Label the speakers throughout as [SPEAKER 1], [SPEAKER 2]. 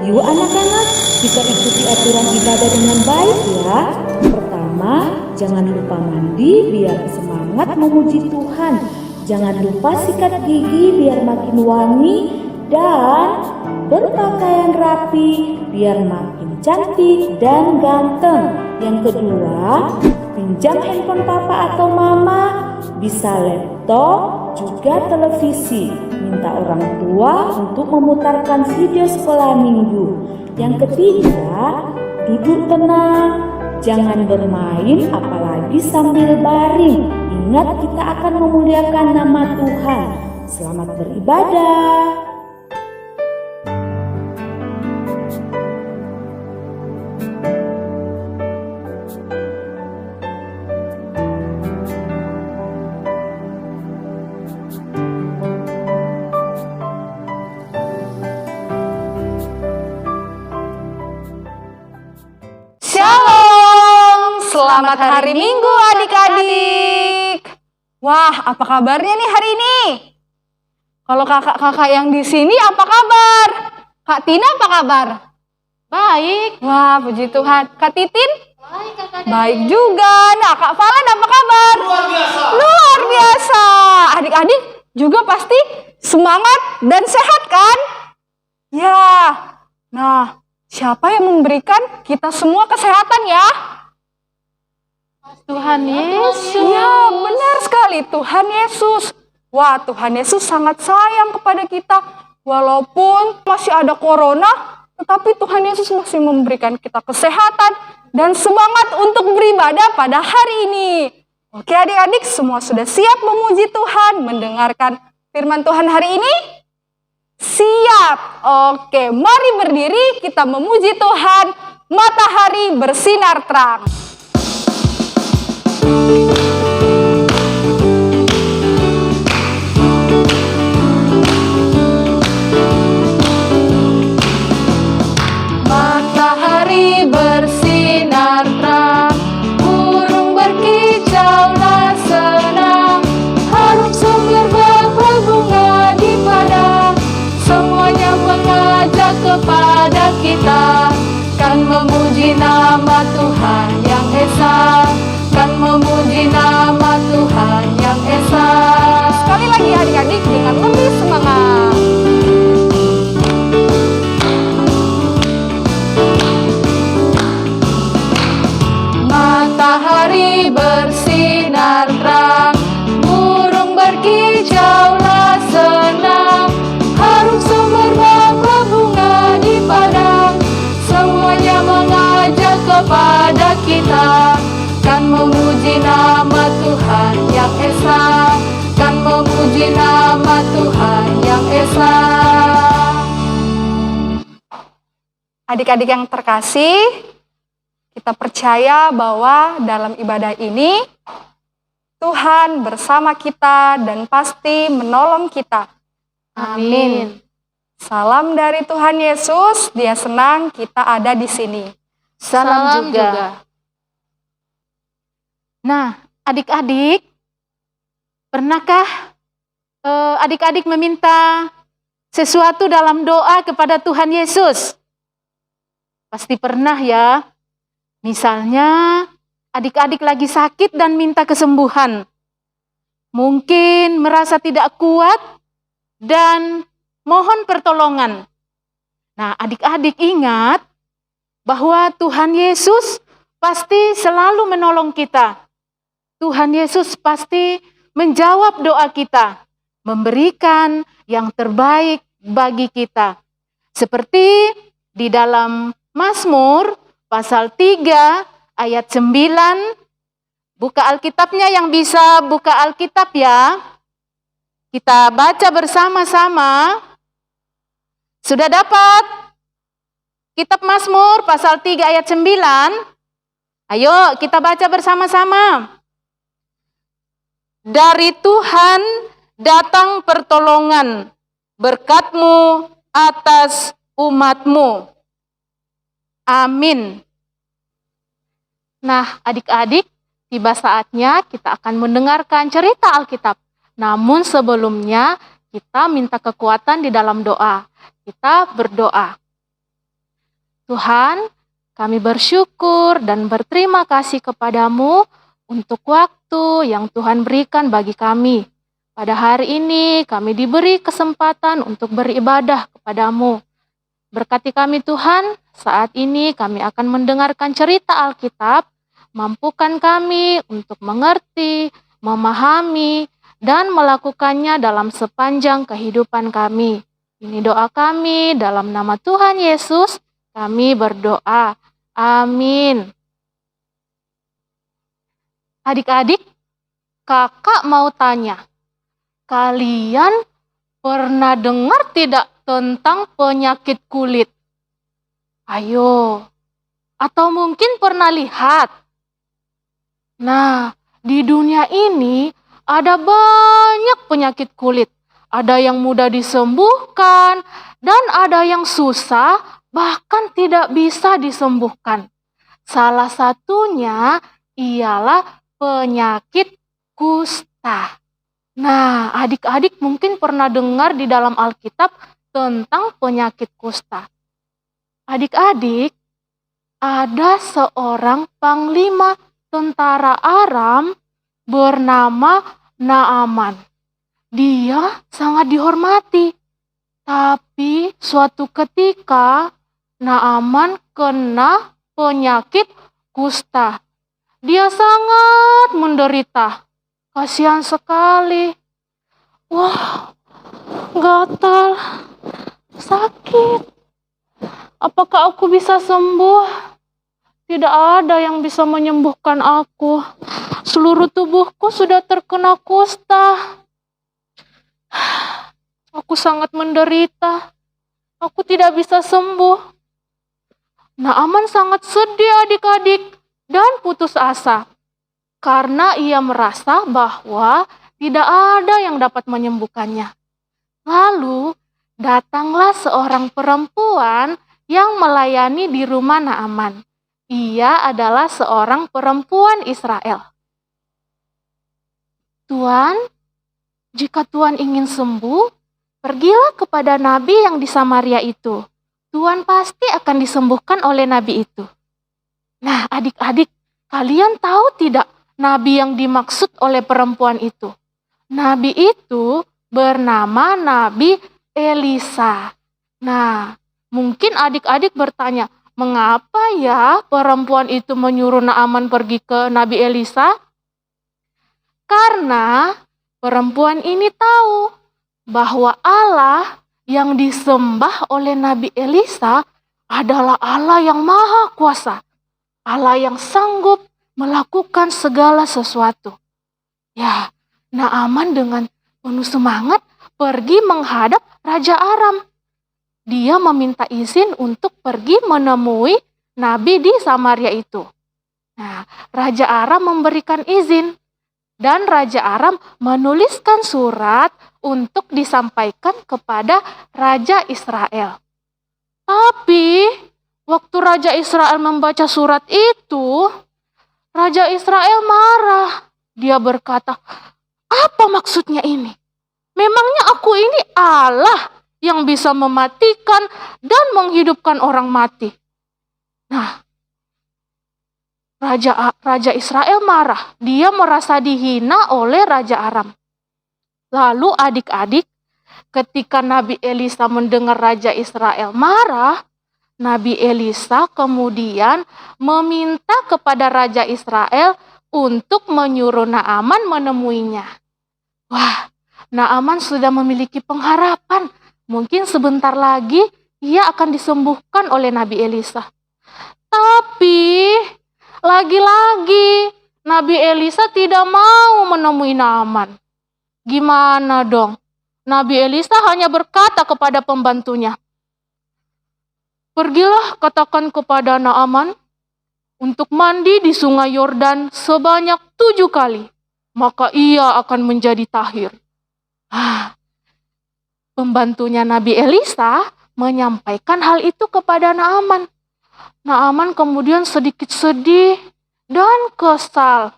[SPEAKER 1] Yuk anak-anak, kita ikuti aturan ibadah dengan baik ya. Pertama, jangan lupa mandi biar semangat memuji Tuhan. Jangan lupa sikat gigi biar makin wangi dan berpakaian rapi biar makin cantik dan ganteng. Yang kedua, pinjam handphone papa atau mama, bisa laptop, juga televisi. Minta orang tua untuk memutarkan video sekolah minggu. Yang ketiga, duduk tenang, jangan bermain apalagi sambil baring. Ingat, kita akan memuliakan nama Tuhan. Selamat beribadah.
[SPEAKER 2] Shalom, selamat hari Minggu adik-adik. Wah, apa kabarnya nih hari ini? Kalau kakak-kakak yang di sini apa kabar? Kak Tina apa kabar? Baik. Wah, puji Tuhan. Kak Titin? Baik, Kakak. Baik juga. Nah, Kak Falan apa kabar? Luar biasa. Luar biasa. Adik-adik juga pasti semangat dan sehat kan? Ya. Nah, siapa yang memberikan kita semua kesehatan ya? Tuhan Yesus. Ya, benar sekali, Tuhan Yesus. Wah, Tuhan Yesus sangat sayang kepada kita. Walaupun masih ada corona, tetapi Tuhan Yesus masih memberikan kita kesehatan dan semangat untuk beribadah pada hari ini. Oke adik-adik, semua sudah siap memuji Tuhan, mendengarkan firman Tuhan hari ini? Siap. Oke, mari berdiri kita memuji Tuhan. Matahari bersinar terang. Matahari bersinar terang, burung berkicaulah senang, harum sumber berbunga di padang, semuanya mengajak kepada kita, kan memuji nama Tuhan yang esa, kan memuji nama Tuhan yang esa. Sekali lagi adik-adik dengan lebih semangat. Matahari bersinar terang, burung berkicaulah senang, harum sumber berbunga di padang, semuanya mengajak kepada kita, kan memuji nama Tuhan yang esa, kan memuji nama Tuhan yang esa. Adik-adik yang terkasih, kita percaya bahwa dalam ibadah ini Tuhan bersama kita dan pasti menolong kita. Amin. Salam dari Tuhan Yesus, Dia senang kita ada di sini.
[SPEAKER 3] Salam juga. Nah, adik-adik, pernahkah adik-adik meminta sesuatu dalam doa kepada Tuhan Yesus? Pasti pernah ya. Misalnya, adik-adik lagi sakit dan minta kesembuhan. Mungkin merasa tidak kuat dan mohon pertolongan. Nah, adik-adik ingat bahwa Tuhan Yesus pasti selalu menolong kita. Tuhan Yesus pasti menjawab doa kita, memberikan yang terbaik bagi kita. Seperti di dalam Mazmur pasal 3 ayat 9. Buka Alkitabnya, yang bisa buka Alkitab ya. Kita baca bersama-sama. Sudah dapat kitab Mazmur pasal 3 ayat 9? Ayo kita baca bersama-sama. Dari Tuhan datang pertolongan, berkat-Mu atas umat-Mu. Amin. Nah, adik-adik, tiba saatnya kita akan mendengarkan cerita Alkitab. Namun sebelumnya kita minta kekuatan di dalam doa. Kita berdoa. Tuhan, kami bersyukur dan berterima kasih kepadamu untuk waktu yang Tuhan berikan bagi kami. Pada hari ini kami diberi kesempatan untuk beribadah kepadamu. Berkati kami Tuhan, saat ini kami akan mendengarkan cerita Alkitab, mampukan kami untuk mengerti, memahami, dan melakukannya dalam sepanjang kehidupan kami. Ini doa kami dalam nama Tuhan Yesus, kami berdoa. Amin. Adik-adik, kakak mau tanya, kalian pernah dengar tidak tentang penyakit kulit? Ayo, atau mungkin pernah lihat? Nah, di dunia ini ada banyak penyakit kulit. Ada yang mudah disembuhkan, dan ada yang susah, bahkan tidak bisa disembuhkan. Salah satunya ialah penyakit kusta. Nah, adik-adik mungkin pernah dengar di dalam Alkitab tentang penyakit kusta. Adik-adik, ada seorang panglima tentara Aram bernama Naaman. Dia sangat dihormati. Tapi suatu ketika Naaman kena penyakit kusta. Dia sangat menderita. Kasihan sekali. Wah, gatal, sakit. Apakah aku bisa sembuh? Tidak ada yang bisa menyembuhkan aku. Seluruh tubuhku sudah terkena kusta. Aku sangat menderita. Aku tidak bisa sembuh. Naaman sangat sedih adik-adik dan putus asa. Karena ia merasa bahwa tidak ada yang dapat menyembuhkannya. Lalu datanglah seorang perempuan yang melayani di rumah Naaman. Ia adalah seorang perempuan Israel. Tuan, jika Tuan ingin sembuh, pergilah kepada nabi yang di Samaria itu. Tuan pasti akan disembuhkan oleh nabi itu. Nah, adik-adik, kalian tahu tidak nabi yang dimaksud oleh perempuan itu? Nabi itu bernama Nabi Elisa. Nah, mungkin adik-adik bertanya, mengapa ya perempuan itu menyuruh Naaman pergi ke Nabi Elisa? Karena perempuan ini tahu bahwa Allah yang disembah oleh Nabi Elisa adalah Allah yang maha kuasa. Allah yang sanggup melakukan segala sesuatu. Ya, Naaman dengan penuh semangat pergi menghadap Raja Aram. Dia meminta izin untuk pergi menemui Nabi di Samaria itu. Nah, Raja Aram memberikan izin. Dan Raja Aram menuliskan surat untuk disampaikan kepada Raja Israel. Tapi, waktu Raja Israel membaca surat itu, Raja Israel marah. Dia berkata, apa maksudnya ini? Memangnya aku ini Allah yang bisa mematikan dan menghidupkan orang mati? Nah, Raja Israel marah. Dia merasa dihina oleh Raja Aram. Lalu adik-adik, ketika Nabi Elisa mendengar Raja Israel marah, Nabi Elisa kemudian meminta kepada Raja Israel untuk menyuruh Naaman menemuinya. Wah, Naaman sudah memiliki pengharapan. Mungkin sebentar lagi ia akan disembuhkan oleh Nabi Elisa. Tapi lagi-lagi Nabi Elisa tidak mau menemui Naaman. Gimana dong? Nabi Elisa hanya berkata kepada pembantunya, pergilah katakan kepada Naaman untuk mandi di sungai Yordan sebanyak 7 kali. Maka ia akan menjadi tahir. Pembantunya Nabi Elisa menyampaikan hal itu kepada Naaman. Naaman kemudian sedikit sedih dan kesal.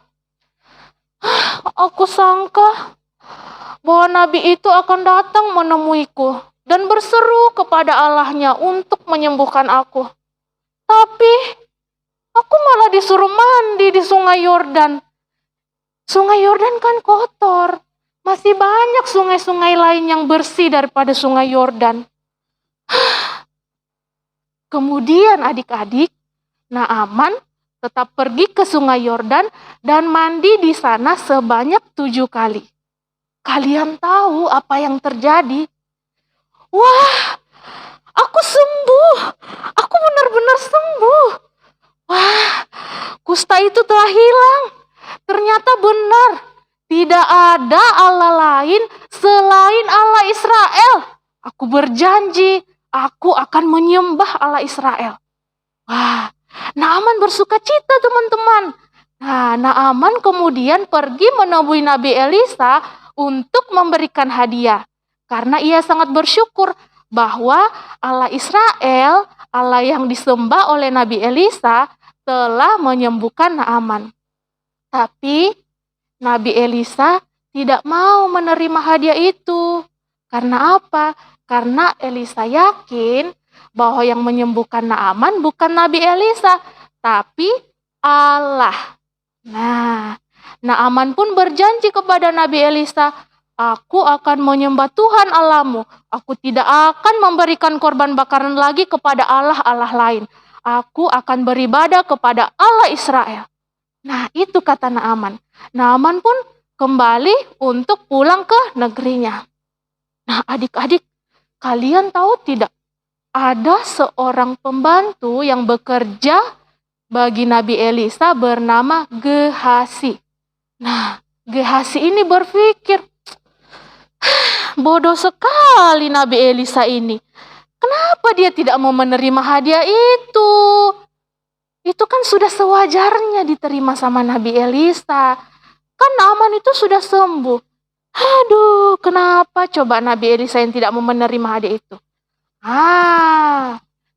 [SPEAKER 3] Aku sangka bahwa Nabi itu akan datang menemuiku dan berseru kepada Allahnya untuk menyembuhkan aku. Tapi aku malah disuruh mandi di Sungai Yordan. Sungai Yordan kan kotor. Masih banyak sungai-sungai lain yang bersih daripada Sungai Yordan. Kemudian adik-adik, Naaman tetap pergi ke Sungai Yordan dan mandi di sana sebanyak 7 kali. Kalian tahu apa yang terjadi? Wah, aku sembuh. Aku benar-benar sembuh. Wah, kusta itu telah hilang. Ternyata benar. Tidak ada Allah lain selain Allah Israel. Aku berjanji, aku akan menyembah Allah Israel. Wah, Naaman bersuka cita teman-teman. Nah, Naaman kemudian pergi menemui Nabi Elisa untuk memberikan hadiah. Karena ia sangat bersyukur bahwa Allah Israel, Allah yang disembah oleh Nabi Elisa, telah menyembuhkan Naaman. Tapi Nabi Elisa tidak mau menerima hadiah itu. Karena apa? Karena Elisa yakin bahwa yang menyembuhkan Naaman bukan Nabi Elisa, tapi Allah. Nah, Naaman pun berjanji kepada Nabi Elisa, aku akan menyembah Tuhan Allahmu. Aku tidak akan memberikan korban bakaran lagi kepada Allah-Allah lain. Aku akan beribadah kepada Allah Israel. Nah, itu kata Naaman. Naaman pun kembali untuk pulang ke negerinya. Nah, adik-adik, kalian tahu tidak? Ada seorang pembantu yang bekerja bagi Nabi Elisa bernama Gehasi. Nah, Gehasi ini berpikir, bodoh sekali Nabi Elisa ini. Kenapa dia tidak mau menerima hadiah itu? Itu kan sudah sewajarnya diterima sama Nabi Elisa. Kan Naaman itu sudah sembuh. Aduh, kenapa coba Nabi Elisa yang tidak mau menerima hadiah itu?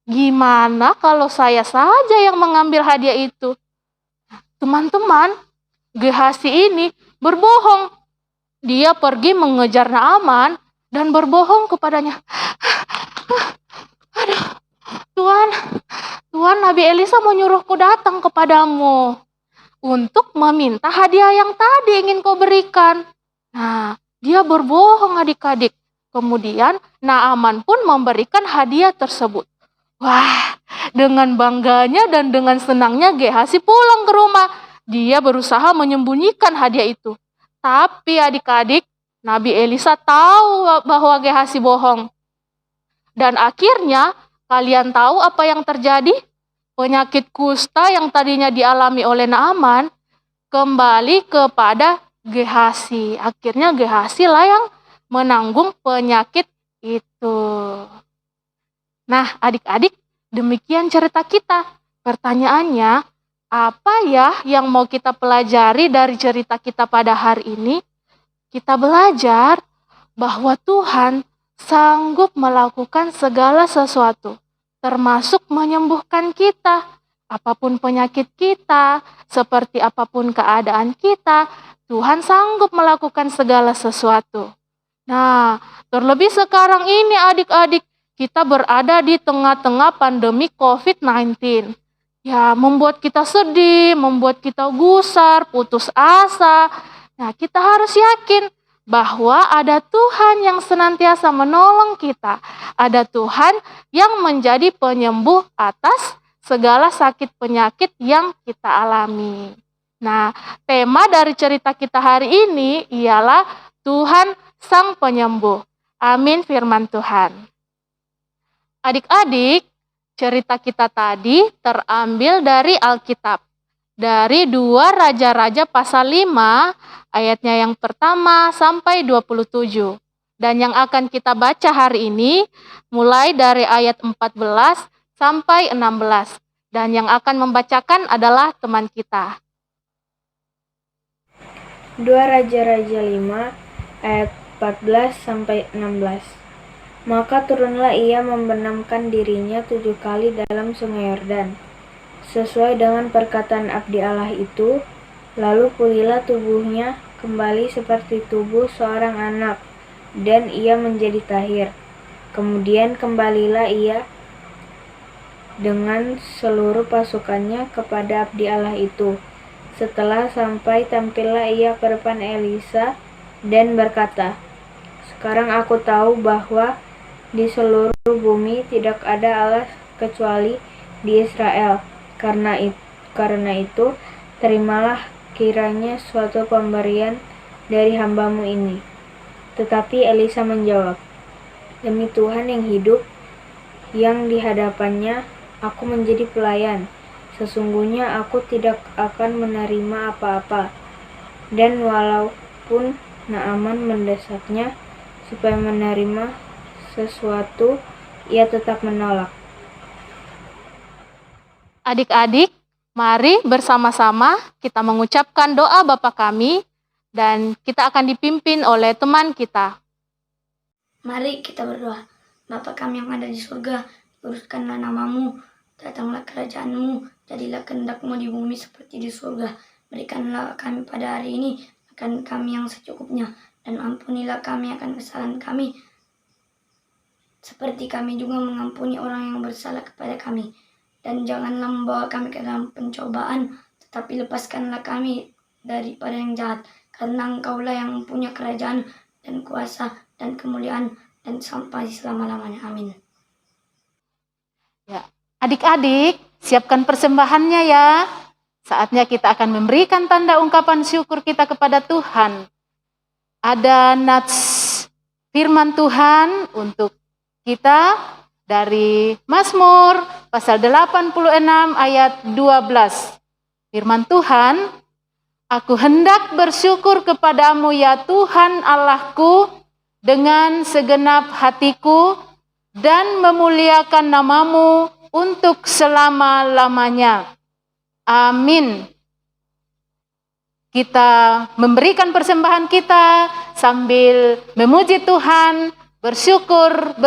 [SPEAKER 3] Gimana kalau saya saja yang mengambil hadiah itu? Teman-teman, Gehasi ini berbohong. Dia pergi mengejar Naaman dan berbohong kepadanya. Aduh, Tuhan, Nabi Elisa menyuruhku datang kepadamu untuk meminta hadiah yang tadi ingin kau berikan. Nah, dia berbohong adik-adik. Kemudian Naaman pun memberikan hadiah tersebut. Wah, dengan bangganya dan dengan senangnya Gehasi pulang ke rumah. Dia berusaha menyembunyikan hadiah itu. Tapi adik-adik, Nabi Elisa tahu bahwa Gehasi bohong. Dan akhirnya, kalian tahu apa yang terjadi? Penyakit kusta yang tadinya dialami oleh Naaman kembali kepada Gehasi. Akhirnya Gehasi lah yang menanggung penyakit itu. Nah, adik-adik, demikian cerita kita. Pertanyaannya, apa ya yang mau kita pelajari dari cerita kita pada hari ini? Kita belajar bahwa Tuhan sanggup melakukan segala sesuatu, termasuk menyembuhkan kita. Apapun penyakit kita, seperti apapun keadaan kita, Tuhan sanggup melakukan segala sesuatu. Nah, terlebih sekarang ini adik-adik, kita berada di tengah-tengah pandemi COVID-19. Ya, membuat kita sedih, membuat kita gusar, putus asa. Nah, kita harus yakin bahwa ada Tuhan yang senantiasa menolong kita. Ada Tuhan yang menjadi penyembuh atas segala sakit penyakit yang kita alami. Nah, tema dari cerita kita hari ini ialah Tuhan Sang Penyembuh. Amin firman Tuhan. Adik-adik, cerita kita tadi terambil dari Alkitab. Dari 2 Raja-Raja pasal 5, ayatnya yang pertama sampai 27. Dan yang akan kita baca hari ini, mulai dari ayat 14 sampai 16. Dan yang akan membacakan adalah teman kita.
[SPEAKER 4] 2 Raja-Raja 5, ayat 14 sampai 16. Maka turunlah ia membenamkan dirinya 7 kali dalam sungai Yordan, sesuai dengan perkataan abdi Allah itu, lalu pulihlah tubuhnya kembali seperti tubuh seorang anak, dan ia menjadi tahir. Kemudian kembalilah ia dengan seluruh pasukannya kepada abdi Allah itu. Setelah sampai, tampillah ia ke depan Elisa dan berkata, "Sekarang aku tahu bahwa di seluruh bumi tidak ada Allah kecuali di Israel. Karena itu, terimalah kiranya suatu pemberian dari hambamu ini." Tetapi Elisa menjawab, "Demi Tuhan yang hidup, yang di hadapannya aku menjadi pelayan, sesungguhnya aku tidak akan menerima apa-apa." Dan walaupun Naaman mendesaknya supaya menerima sesuatu, ia tetap menolak.
[SPEAKER 3] Adik-adik, mari bersama-sama kita mengucapkan doa Bapa kami dan kita akan dipimpin oleh teman kita.
[SPEAKER 5] Mari kita berdoa. Bapa kami yang ada di surga, kuduskanlah namamu, datanglah kerajaanmu, jadilah kehendak-mu di bumi seperti di surga. Berikanlah kami pada hari ini makan kami yang secukupnya, dan ampunilah kami akan kesalahan kami, seperti kami juga mengampuni orang yang bersalah kepada kami. Dan janganlah membawa kami ke dalam pencobaan, tetapi lepaskanlah kami daripada yang jahat, karena Engkaulah yang mempunyai kerajaan dan kuasa dan kemuliaan dan sampai selama-lamanya. Amin.
[SPEAKER 3] Ya, adik-adik, siapkan persembahannya ya. Saatnya kita akan memberikan tanda ungkapan syukur kita kepada Tuhan. Ada nats firman Tuhan untuk kita dari Mazmur pasal 86 ayat 12. Firman Tuhan, "Aku hendak bersyukur kepadamu ya Tuhan Allahku dengan segenap hatiku dan memuliakan namamu untuk selama-lamanya." Amin. Kita memberikan persembahan kita sambil memuji Tuhan, bersyukur.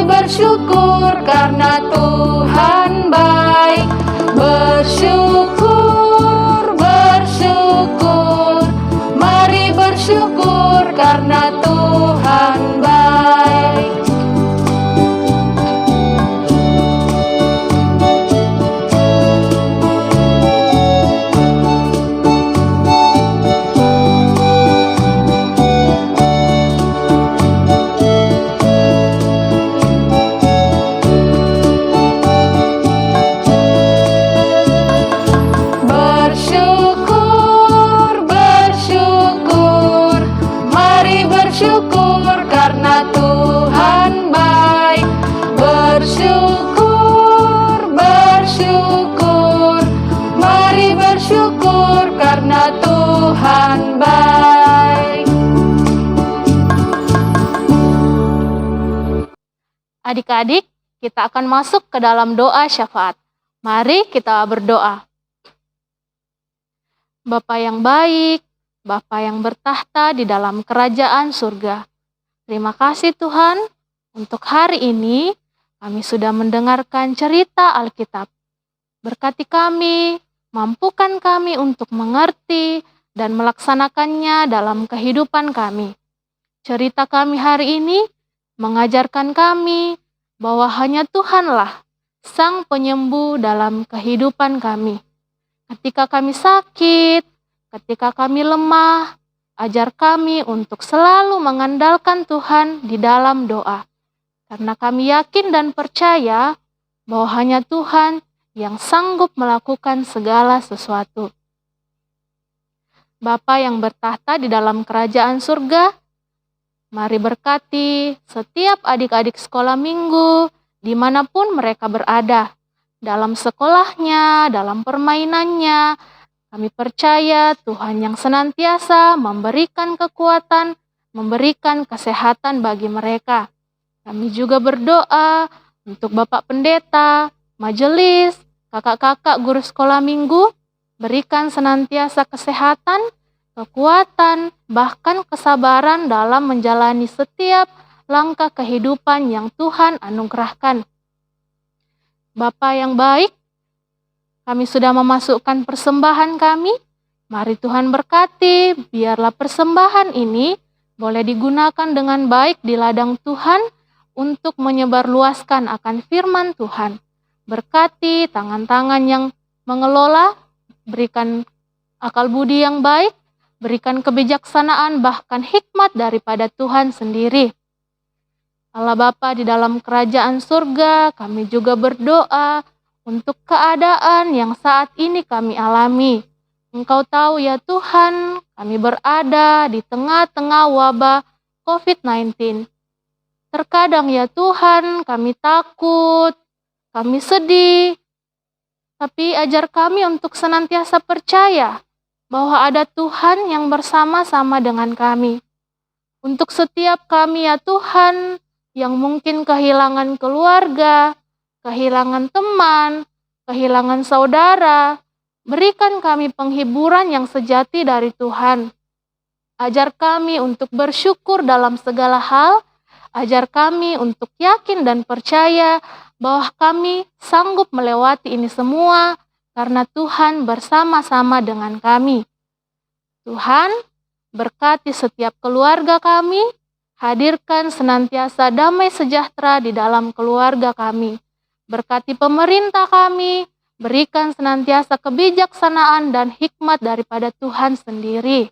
[SPEAKER 3] Bersyukur karena Tuhan baik. Bersyukur, mari bersyukur karena Tuhan baik. Bersyukur karena Tuhan baik. Bersyukur, mari bersyukur karena Tuhan baik. Adik-adik, kita akan masuk ke dalam doa syafaat. Mari kita berdoa. Bapa yang baik, Bapa yang bertahta di dalam kerajaan surga. Terima kasih Tuhan, untuk hari ini kami sudah mendengarkan cerita Alkitab. Berkati kami, mampukan kami untuk mengerti dan melaksanakannya dalam kehidupan kami. Cerita kami hari ini mengajarkan kami bahwa hanya Tuhanlah Sang Penyembuh dalam kehidupan kami. Ketika kami sakit, ketika kami lemah, ajar kami untuk selalu mengandalkan Tuhan di dalam doa. Karena kami yakin dan percaya bahwa hanya Tuhan yang sanggup melakukan segala sesuatu. Bapa yang bertahta di dalam kerajaan surga, mari berkati setiap adik-adik sekolah minggu dimanapun mereka berada. Dalam sekolahnya, dalam permainannya, kami percaya Tuhan yang senantiasa memberikan kekuatan, memberikan kesehatan bagi mereka. Kami juga berdoa untuk Bapak Pendeta, majelis, kakak-kakak guru sekolah minggu, berikan senantiasa kesehatan, kekuatan, bahkan kesabaran dalam menjalani setiap langkah kehidupan yang Tuhan anugerahkan. Bapa yang baik, kami sudah memasukkan persembahan kami. Mari Tuhan berkati, biarlah persembahan ini boleh digunakan dengan baik di ladang Tuhan untuk menyebarluaskan akan firman Tuhan. Berkati tangan-tangan yang mengelola, berikan akal budi yang baik, berikan kebijaksanaan bahkan hikmat daripada Tuhan sendiri. Allah Bapa di dalam kerajaan surga, kami juga berdoa untuk keadaan yang saat ini kami alami. Engkau tahu ya Tuhan, kami berada di tengah-tengah wabah COVID-19. Terkadang ya Tuhan, kami takut, kami sedih, tapi ajar kami untuk senantiasa percaya bahwa ada Tuhan yang bersama-sama dengan kami. Untuk setiap kami ya Tuhan, yang mungkin kehilangan keluarga, kehilangan teman, kehilangan saudara, berikan kami penghiburan yang sejati dari Tuhan. Ajar kami untuk bersyukur dalam segala hal, ajar kami untuk yakin dan percaya bahwa kami sanggup melewati ini semua karena Tuhan bersama-sama dengan kami. Tuhan, berkati setiap keluarga kami, hadirkan senantiasa damai sejahtera di dalam keluarga kami. Berkati pemerintah kami, berikan senantiasa kebijaksanaan dan hikmat daripada Tuhan sendiri.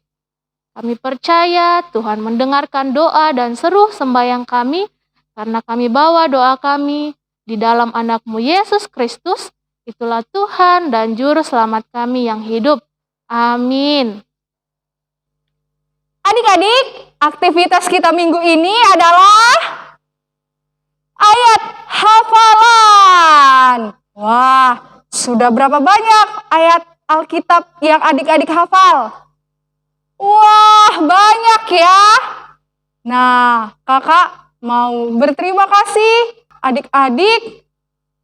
[SPEAKER 3] Kami percaya Tuhan mendengarkan doa dan seru sembahyang kami, karena kami bawa doa kami di dalam anak-Mu Yesus Kristus, itulah Tuhan dan Juru Selamat kami yang hidup. Amin.
[SPEAKER 2] Adik-adik, aktivitas kita minggu ini adalah ayat hafalan. Wah, sudah berapa banyak ayat Alkitab yang adik-adik hafal? Wah, banyak ya. Nah, kakak mau berterima kasih. Adik-adik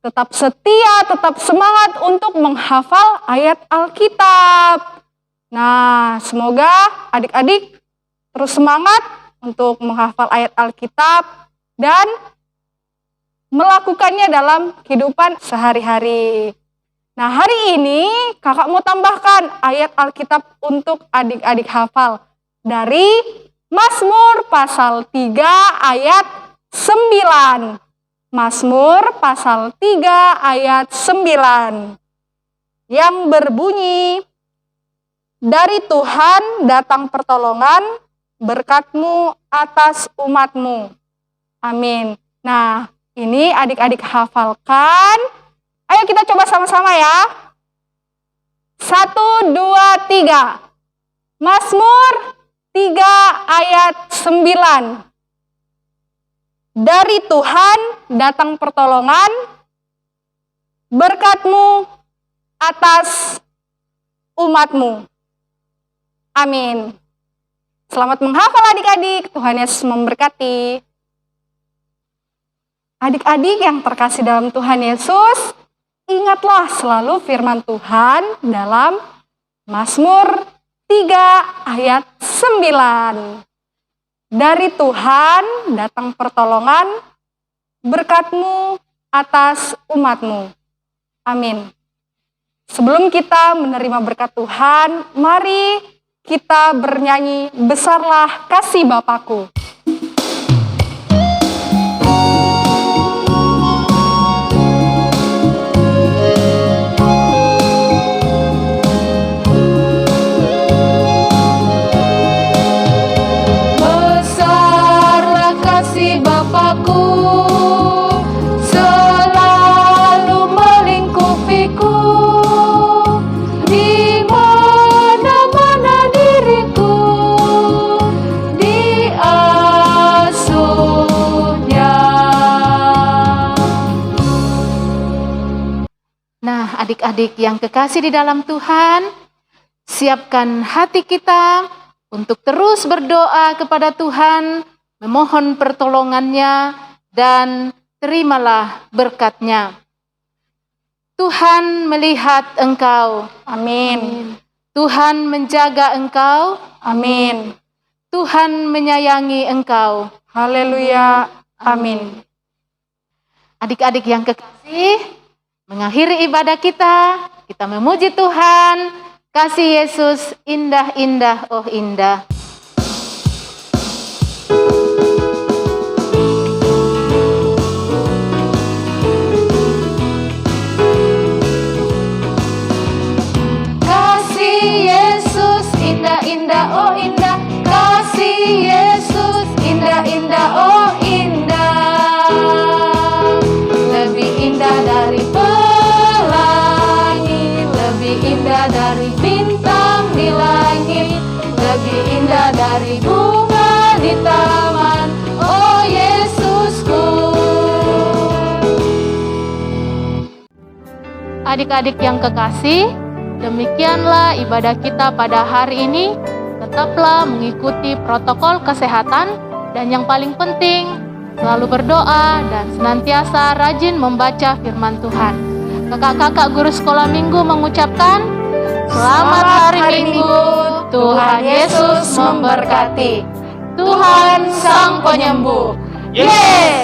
[SPEAKER 2] tetap setia, tetap semangat untuk menghafal ayat Alkitab. Nah, semoga adik-adik terus semangat untuk menghafal ayat Alkitab dan melakukannya dalam kehidupan sehari-hari. Nah, hari ini kakak mau tambahkan ayat Alkitab untuk adik-adik hafal dari Mazmur pasal 3 ayat 9. Mazmur pasal 3 ayat 9 yang berbunyi, dari Tuhan datang pertolongan, berkat-Mu atas umat-Mu. Amin. Nah, ini adik-adik hafalkan. Ayo kita coba sama-sama ya. 1, 2, 3. Mazmur 3 ayat 9. Dari Tuhan datang pertolongan, berkat-Mu atas umat-Mu. Amin. Selamat menghafal adik-adik, Tuhan Yesus memberkati. Adik-adik yang terkasih dalam Tuhan Yesus, ingatlah selalu firman Tuhan dalam Mazmur 3 ayat 9. Dari Tuhan datang pertolongan, berkat-Mu atas umat-Mu. Amin. Sebelum kita menerima berkat Tuhan, mari kita bernyanyi Besarlah Kasih Bapakku.
[SPEAKER 3] Besarlah kasih Bapakku, selalu melingkupiku, di mana-mana diriku diasuhnya. Nah, adik-adik yang kekasih di dalam Tuhan, siapkan hati kita untuk terus berdoa kepada Tuhan, memohon pertolongannya, dan terimalah berkat-Nya. Tuhan melihat engkau.
[SPEAKER 2] Amin.
[SPEAKER 3] Tuhan menjaga engkau.
[SPEAKER 2] Amin.
[SPEAKER 3] Tuhan menyayangi engkau.
[SPEAKER 2] Haleluya. Amin.
[SPEAKER 3] Adik-adik yang kekasih, mengakhiri ibadah kita memuji Tuhan. Kasih Yesus indah-indah, oh indah. Kasih Yesus indah-indah, oh indah. Kasih Yesus indah-indah, oh indah. Lebih indah dari pelangi, lebih indah dari bintang di langit, lebih indah dari bunga di taman, oh Yesusku. Adik-adik yang kekasih, demikianlah ibadah kita pada hari ini. Tetaplah mengikuti protokol kesehatan dan yang paling penting, selalu berdoa dan senantiasa rajin membaca firman Tuhan. Kakak-kakak guru sekolah minggu mengucapkan selamat hari Minggu. Tuhan Yesus memberkati. Tuhan Sang Penyembuh. Yeay!